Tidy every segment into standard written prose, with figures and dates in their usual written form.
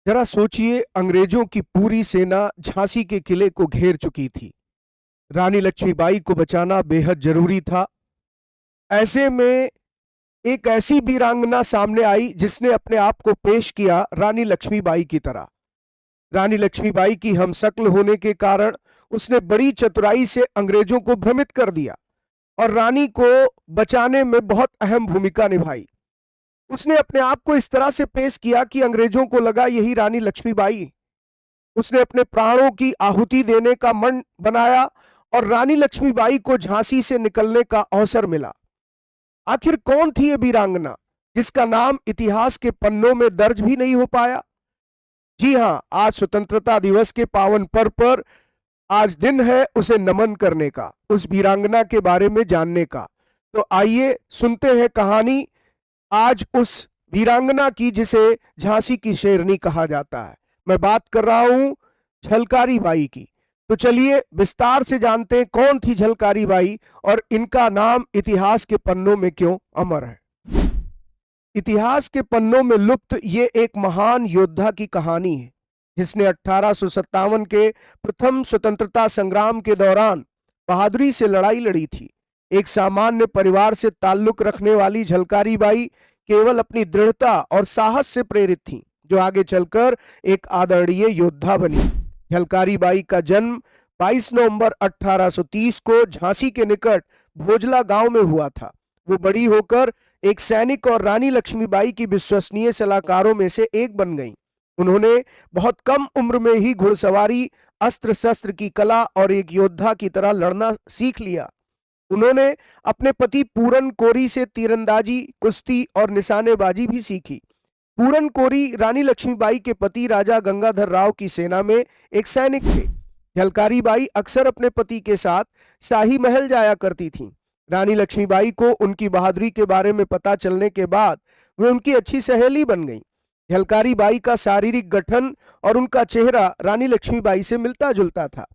जरा सोचिए, अंग्रेजों की पूरी सेना झांसी के किले को घेर चुकी थी। रानी लक्ष्मीबाई को बचाना बेहद जरूरी था। ऐसे में एक ऐसी वीरांगना सामने आई जिसने अपने आप को पेश किया रानी लक्ष्मीबाई की तरह। रानी लक्ष्मीबाई की हमशक्ल होने के कारण उसने बड़ी चतुराई से अंग्रेजों को भ्रमित कर दिया और रानी को बचाने में बहुत अहम भूमिका निभाई। उसने अपने आप को इस तरह से पेश किया कि अंग्रेजों को लगा यही रानी लक्ष्मीबाई। उसने अपने प्राणों की आहुति देने का मन बनाया और रानी लक्ष्मीबाई को झांसी से निकलने का अवसर मिला। आखिर कौन थी ये वीरांगना जिसका नाम इतिहास के पन्नों में दर्ज भी नहीं हो पाया? जी हां, आज स्वतंत्रता दिवस के पावन पर्व पर आज दिन है उसे नमन करने का, उस वीरांगना के बारे में जानने का। तो आइए सुनते हैं कहानी आज उस वीरांगना की जिसे झांसी की शेरनी कहा जाता है। मैं बात कर रहा हूं झलकारी बाई की। तो चलिए विस्तार से जानते हैं कौन थी झलकारी बाई और इनका नाम इतिहास के पन्नों में क्यों अमर है। इतिहास के पन्नों में लुप्त ये एक महान योद्धा की कहानी है जिसने 1857 के प्रथम स्वतंत्रता संग्राम के दौरान बहादुरी से लड़ाई लड़ी थी। एक सामान्य परिवार से ताल्लुक रखने वाली झलकारी बाई केवल अपनी दृढ़ता और साहस से प्रेरित थी, जो आगे चलकर एक आदरणीय योद्धा बनी। झलकारी बाई का जन्म 22 नवंबर 1830 को झांसी के निकट भोजला गांव में हुआ था। वो बड़ी होकर एक सैनिक और रानी लक्ष्मीबाई की विश्वसनीय सलाहकारों में से एक बन गईं। उन्होंने बहुत कम उम्र में ही घुड़सवारी, अस्त्र शस्त्र की कला और एक योद्धा की तरह लड़ना सीख लिया। उन्होंने अपने पति पूरन कोरी से तीरंदाजी, कुश्ती और निशानेबाजी भी सीखी। पूरन कोरी रानी लक्ष्मीबाई के पति राजा गंगाधर राव की सेना में एक सैनिक थे। झलकारी बाई अक्सर अपने पति के साथ शाही महल जाया करती थीं। रानी लक्ष्मीबाई को उनकी बहादुरी के बारे में पता चलने के बाद वे उनकी अच्छी सहेली बन गईं। झलकारी बाई का शारीरिक गठन और उनका चेहरा रानी लक्ष्मीबाई से मिलता जुलता था।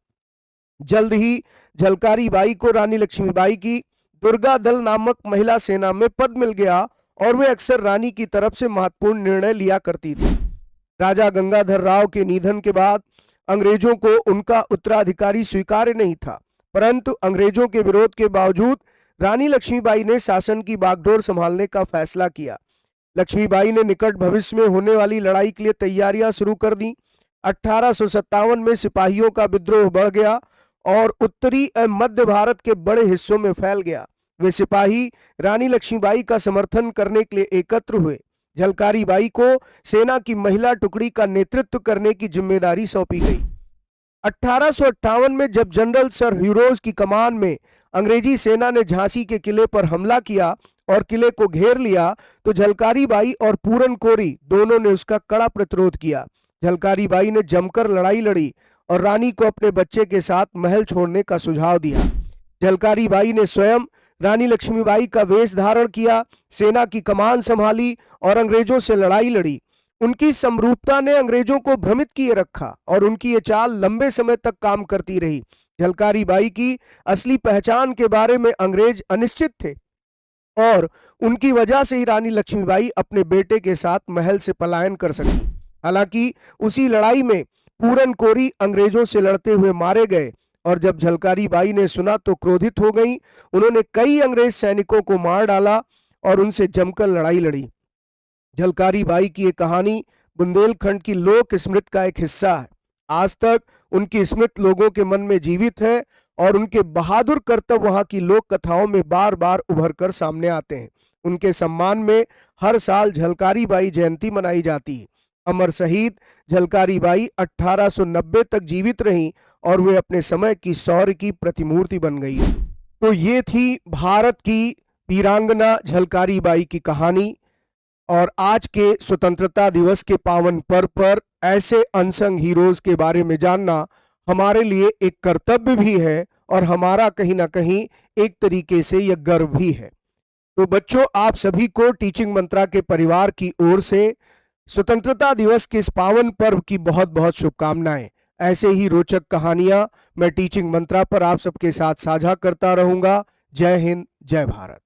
जल्द ही झलकारी बाई को रानी लक्ष्मीबाई की दुर्गा दल नामक महिला सेना में पद मिल गया और वे अक्सर रानी की तरफ से महत्वपूर्ण निर्णय लिया करती थी। राजा गंगाधर राव के निधन के बाद अंग्रेजों को उनका उत्तराधिकारी स्वीकार्य नहीं था, परंतु अंग्रेजों के विरोध के बावजूद रानी लक्ष्मीबाई ने शासन की बागडोर संभालने का फैसला किया। लक्ष्मीबाई ने निकट भविष्य में होने वाली लड़ाई के लिए तैयारियां शुरू कर दी। 1857 में सिपाहियों का विद्रोह बढ़ गया और उत्तरी एवं मध्य भारत के बड़े हिस्सों में फैल गया। वे सिपाही रानी लक्ष्मीबाई का समर्थन करने के लिए एकत्र हुए। झलकारी बाई को सेना की महिला टुकड़ी का नेतृत्व करने की जिम्मेदारी सौंपी गई। 1858 में जब जनरल सर ह्यूरोज की कमान में अंग्रेजी सेना ने झांसी के किले पर हमला किया और किले को घेर लिया, तो झलकारी बाई और पूरन कोरी दोनों ने उसका कड़ा प्रतिरोध किया। झलकारी बाई ने जमकर लड़ाई लड़ी और रानी को अपने बच्चे के साथ महल छोड़ने का सुझाव दिया। झलकारी बाई ने स्वयं रानी लक्ष्मीबाई का वेश धारण किया, सेना की कमान संभाली और अंग्रेजों से लड़ाई लड़ी। उनकी समरूपता ने अंग्रेजों को भ्रमित किए रखा और उनकी ये चाल लंबे समय तक काम करती रही। झलकारी बाई की असली पहचान के बारे में अंग्रेज अनिश्चित थे और उनकी वजह से ही रानी लक्ष्मीबाई अपने बेटे के साथ महल से पलायन कर सकी। हालांकि उसी लड़ाई में पूरन कोरी अंग्रेजों से लड़ते हुए मारे गए और जब झलकारी बाई ने सुना तो क्रोधित हो गई। उन्होंने कई अंग्रेज सैनिकों को मार डाला और उनसे जमकर लड़ाई लड़ी। झलकारी बाई की ये कहानी बुंदेलखंड की लोक स्मृति का एक हिस्सा है। आज तक उनकी स्मृति लोगों के मन में जीवित है और उनके बहादुर करतब वहां की लोक कथाओं में बार बार उभर कर सामने आते हैं। उनके सम्मान में हर साल झलकारी बाई जयंती मनाई जाती है। अमर शहीद झलकारी बाई 1890 तक जीवित रहीं और वे अपने समय की शौर्य की प्रतिमूर्ति बन गई। तो ये थी भारत की वीरांगना झलकारी बाई की कहानी। और आज के स्वतंत्रता दिवस के पावन पर्व पर ऐसे अनसंग हीरोज के बारे में जानना हमारे लिए एक कर्तव्य भी है और हमारा कहीं ना कहीं एक तरीके से यह गर्व भी है। तो बच्चों, आप सभी को टीचिंग मंत्रा के परिवार की ओर से स्वतंत्रता दिवस के इस पावन पर्व की बहुत बहुत शुभकामनाएं। ऐसे ही रोचक कहानियां मैं टीचिंग मंत्रा पर आप सबके साथ साझा करता रहूंगा। जय हिंद, जय भारत।